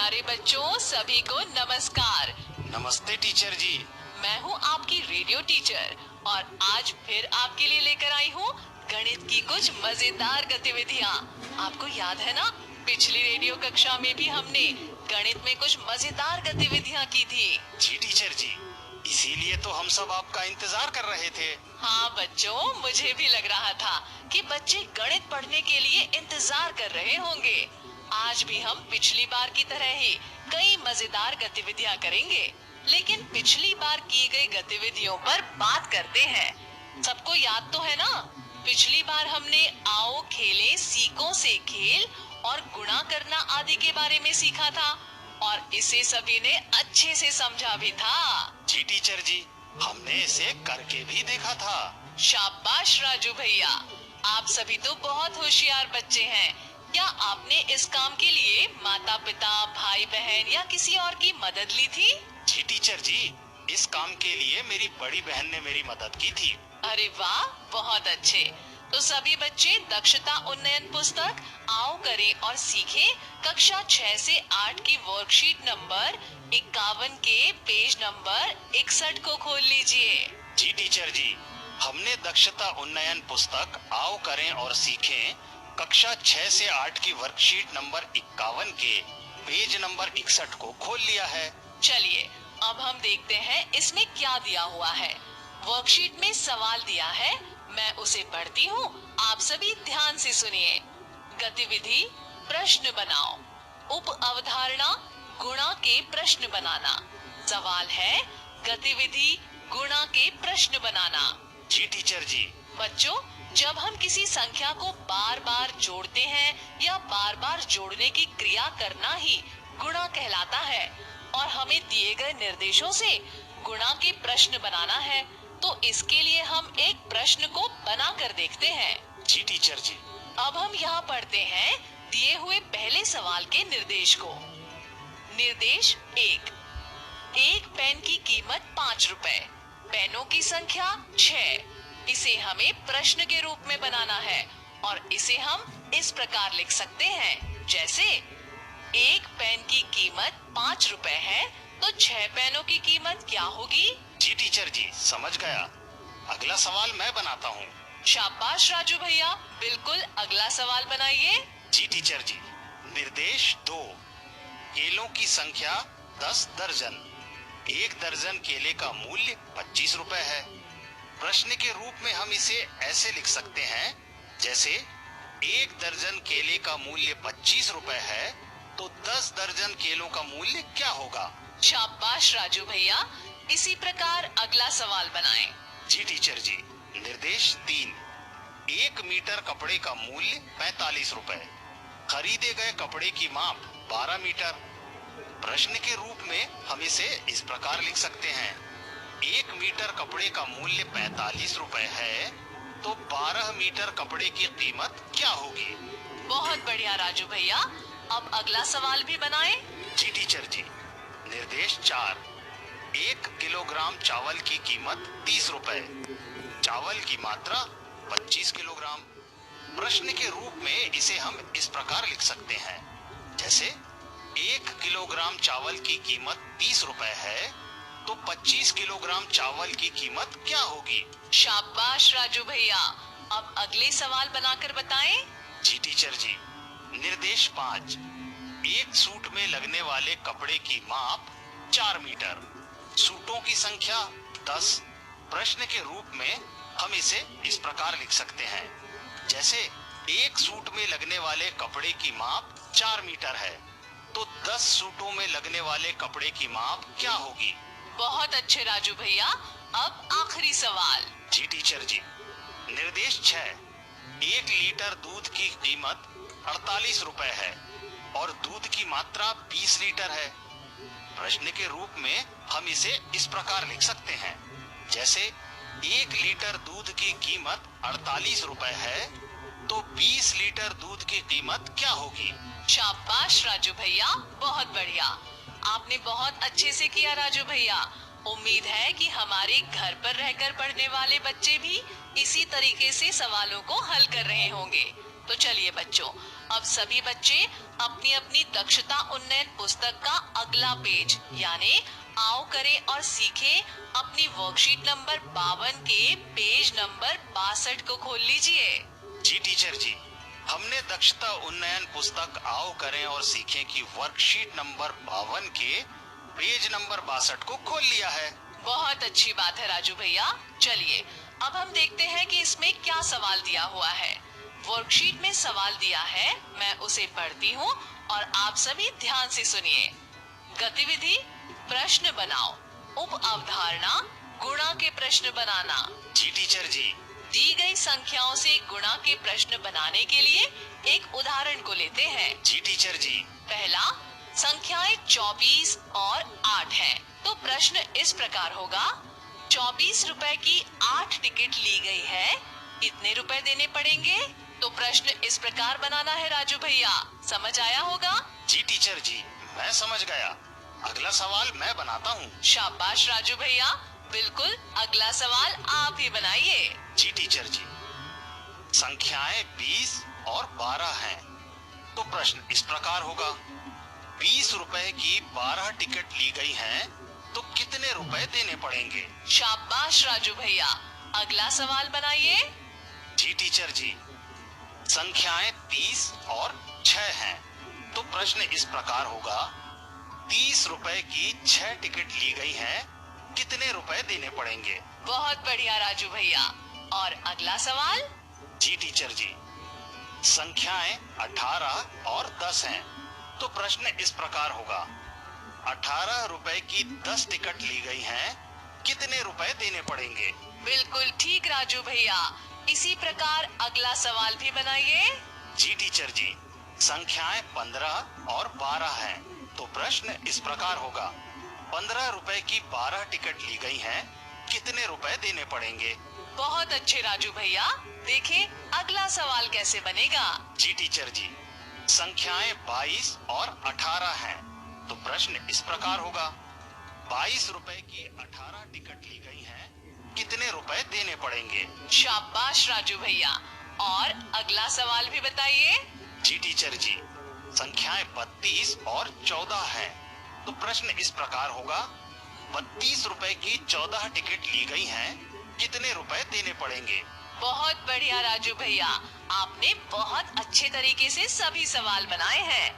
प्यारे बच्चों, सभी को नमस्कार। नमस्ते टीचर जी। मैं हूँ आपकी रेडियो टीचर और आज फिर आपके लिए लेकर आई हूँ गणित की कुछ मजेदार गतिविधियाँ। आपको याद है ना, पिछली रेडियो कक्षा में भी हमने गणित में कुछ मजेदार गतिविधियाँ की थी। जी टीचर जी, इसीलिए तो हम सब आपका इंतजार कर रहे थे। हाँ बच्चों, मुझे भी लग रहा था कि बच्चे गणित पढ़ने के लिए इंतजार कर रहे होंगे। आज भी हम पिछली बार की तरह ही कई मजेदार गतिविधियाँ करेंगे, लेकिन पिछली बार की गई गतिविधियों पर बात करते हैं। सबको याद तो है ना, पिछली बार हमने आओ खेले सीखों से खेल और गुणा करना आदि के बारे में सीखा था और इसे सभी ने अच्छे से समझा भी था। जी टीचर जी, हमने इसे करके भी देखा था। शाबाश राजू भैया, आप सभी तो बहुत होशियार बच्चे हैं। क्या आपने इस काम के लिए माता पिता, भाई बहन या किसी और की मदद ली थी? जी टीचर जी, इस काम के लिए मेरी बड़ी बहन ने मेरी मदद की थी। अरे वाह, बहुत अच्छे। तो सभी बच्चे दक्षता उन्नयन पुस्तक आओ करें और सीखें कक्षा 6 से 8 की वर्कशीट नंबर 51 के पेज नंबर 61 को खोल लीजिए। जी टीचर जी, हमने दक्षता उन्नयन पुस्तक आओ करें और सीखें कक्षा 6 से 8 की वर्कशीट नंबर 51 के पेज नंबर 61 को खोल लिया है। चलिए अब हम देखते हैं इसमें क्या दिया हुआ है। वर्कशीट में सवाल दिया है, मैं उसे पढ़ती हूँ, आप सभी ध्यान से सुनिए। गतिविधि प्रश्न बनाओ। उप अवधारणा गुणा के प्रश्न बनाना। सवाल है गतिविधि गुणा के प्रश्न बनाना। जी टीचर जी। बच्चों, जब हम किसी संख्या को बार बार जोड़ते हैं या बार बार जोड़ने की क्रिया करना ही गुणा कहलाता है और हमें दिए गए निर्देशों से गुणा के प्रश्न बनाना है, तो इसके लिए हम एक प्रश्न को बना कर देखते हैं। जी टीचर जी। अब हम यहाँ पढ़ते हैं दिए हुए पहले सवाल के निर्देश को। निर्देश 1, एक पेन की कीमत 5 रुपए, पेनों की संख्या 6। इसे हमें प्रश्न के रूप में बनाना है और इसे हम इस प्रकार लिख सकते हैं, जैसे एक पेन की कीमत 5 रुपए है तो 6 पेनों की कीमत क्या होगी? जी टीचर जी, समझ गया। अगला सवाल मैं बनाता हूँ। शाबाश राजू भैया, बिल्कुल अगला सवाल बनाइए। जी टीचर जी। निर्देश 2, केलों की संख्या 10 दर्जन, एक दर्जन केले का मूल्य 25 रुपए है। प्रश्न के रूप में हम इसे ऐसे लिख सकते हैं, जैसे एक दर्जन केले का मूल्य 25 रुपए है तो 10 दर्जन केलों का मूल्य क्या होगा? शाबाश राजू भैया, इसी प्रकार अगला सवाल बनाएं। जी टीचर जी। निर्देश 3, 1 मीटर कपड़े का मूल्य 45 रुपए, खरीदे गए कपड़े की माप 12 मीटर। प्रश्न के रूप में हम इसे इस प्रकार लिख सकते हैं, 1 मीटर कपड़े का मूल्य 45 रुपए है तो 12 मीटर कपड़े की कीमत क्या होगी? बहुत बढ़िया राजू भैया, अब अगला सवाल भी बनाएं। जी टीचर जी। निर्देश 4, 1 किलोग्राम चावल की कीमत 30 रुपए, चावल की मात्रा 25 किलोग्राम। प्रश्न के रूप में इसे हम इस प्रकार लिख सकते हैं, जैसे 1 किलोग्राम चावल की कीमत 30 रुपए है तो 25 किलोग्राम चावल की कीमत क्या होगी? शाबाश राजू भैया, अब अगले सवाल बनाकर बताएं। जी टीचर जी। निर्देश 5, एक सूट में लगने वाले कपड़े की माप 4 मीटर, सूटों की संख्या 10। प्रश्न के रूप में हम इसे इस प्रकार लिख सकते हैं, जैसे एक सूट में लगने वाले कपड़े की माप 4 मीटर है तो 10 सूटों में लगने वाले कपड़े की माप क्या होगी? बहुत अच्छे राजू भैया, अब आखिरी सवाल। जी टीचर जी। निर्देश 6, 1 लीटर दूध की कीमत 48 रुपए है और दूध की मात्रा 20 लीटर है। प्रश्न के रूप में हम इसे इस प्रकार लिख सकते हैं, जैसे 1 लीटर दूध की कीमत 48 रुपए है तो 20 लीटर दूध की कीमत क्या होगी? शाबाश राजू भैया, बहुत बढ़िया। आपने बहुत अच्छे से किया राजू भैया। उम्मीद है कि हमारे घर पर रहकर पढ़ने वाले बच्चे भी इसी तरीके से सवालों को हल कर रहे होंगे। तो चलिए बच्चों, अब सभी बच्चे अपनी अपनी दक्षता उन्नयन पुस्तक का अगला पेज यानी आओ करें और सीखें अपनी वर्कशीट नंबर 52 के पेज नंबर 62 को खोल लीजिए। जी टीचर जी, हमने दक्षता उन्नयन पुस्तक आओ करें और सीखें की वर्कशीट नंबर 52 के पेज नंबर 62 को खोल लिया है। बहुत अच्छी बात है राजू भैया। चलिए अब हम देखते हैं कि इसमें क्या सवाल दिया हुआ है। वर्कशीट में सवाल दिया है, मैं उसे पढ़ती हूँ और आप सभी ध्यान से सुनिए। गतिविधि प्रश्न बनाओ, उप अवधारणा गुणा के प्रश्न बनाना। जी टीचर जी। दी गई संख्याओं से गुणा के प्रश्न बनाने के लिए एक उदाहरण को लेते हैं। जी टीचर जी। पहला, संख्याएं 24 और 8 हैं, तो प्रश्न इस प्रकार होगा, 24 रुपए की 8 टिकट ली गई है, कितने रुपए देने पड़ेंगे? तो प्रश्न इस प्रकार बनाना है राजू भैया, समझ आया होगा? जी टीचर जी, मैं समझ गया। अगला सवाल मैं बनाता हूँ। शाबाश राजू भैया, बिल्कुल अगला सवाल आप ही बनाइए। जी टीचर जी। संख्याएं 20 और 12 हैं, तो प्रश्न इस प्रकार होगा, 20 रुपए की 12 टिकट ली गई हैं, तो कितने रुपए देने पड़ेंगे? शाबाश राजू भैया, अगला सवाल बनाइए। जी टीचर जी। संख्याएं 30 और 6 हैं, तो प्रश्न इस प्रकार होगा, 30 रुपए की 6 टिकट ली गई हैं, कितने रुपए देने पड़ेंगे? बहुत बढ़िया राजू भैया, और अगला सवाल? जी टीचर जी। संख्याएं 18 और 10 हैं, तो प्रश्न इस प्रकार होगा, 18 रुपए की 10 टिकट ली गई हैं, कितने रुपए देने पड़ेंगे? बिल्कुल ठीक राजू भैया, इसी प्रकार अगला सवाल भी बनाइए। जी टीचर जी। संख्याएं 15 और 12 हैं, तो प्रश्न इस प्रकार होगा, 15 रुपए की 12 टिकट ली गई हैं, कितने रुपए देने पड़ेंगे? बहुत अच्छे राजू भैया, देखें अगला सवाल कैसे बनेगा। जी टीचर जी। संख्याएं 22 और 18 हैं, तो प्रश्न इस प्रकार होगा, 22 रुपए की 18 टिकट ली गई हैं, कितने रुपए देने पड़ेंगे? शाबाश राजू भैया, और अगला सवाल भी बताइए। जी टीचर जी। संख्याएं 32 और 14 हैं, तो प्रश्न इस प्रकार होगा, 32 रुपए की 14 टिकट ली गई हैं, कितने रुपए देने पड़ेंगे? बहुत बढ़िया राजू भैया, आपने बहुत अच्छे तरीके से सभी सवाल बनाए हैं।